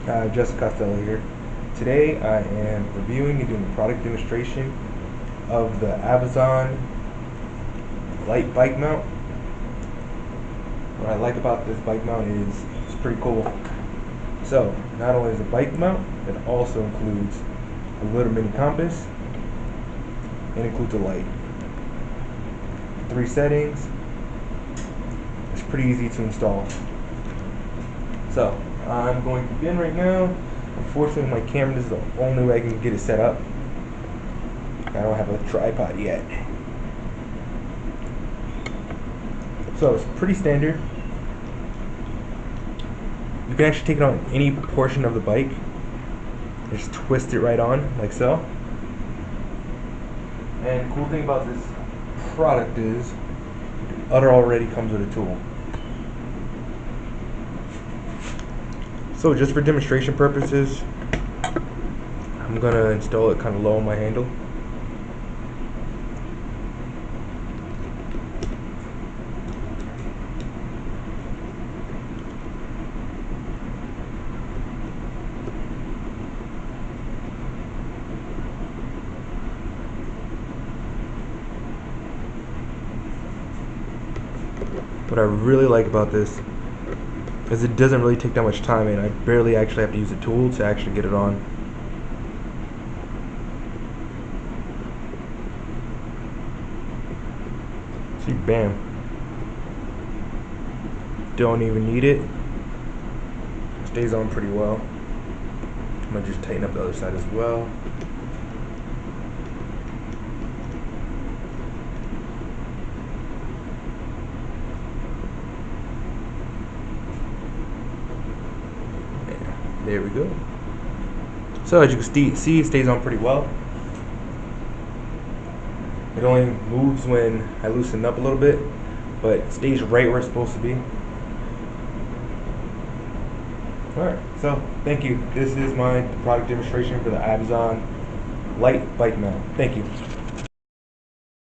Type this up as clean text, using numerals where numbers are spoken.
Jessica Costello here. Today I am reviewing and doing a product demonstration of the Abzon light bike mount. What I like about this bike mount is it's pretty cool. So, not only is it a bike mount, it also includes a little mini compass and includes a light. 3 settings. It's pretty easy to install. So, I'm going to begin right now. Unfortunately, my camera, this is the only way I can get it set up. I don't have a tripod yet. So, it's pretty standard. You can actually take it on any portion of the bike. Just twist it right on, like so. And the cool thing about this product is it already comes with a tool. So just for demonstration purposes, I'm gonna install it kind of low on my handle. What I really like about this is it doesn't really take that much time, and I barely actually have to use a tool to actually get it on. See, bam. Don't even need it. Stays on pretty well. I'm gonna just tighten up the other side as well. There we go. So as you can see, it stays on pretty well. It only moves when I loosen up a little bit, but it stays right where it's supposed to be. Alright, so thank you. This is my product demonstration for the Abzon light bike mount. Thank you.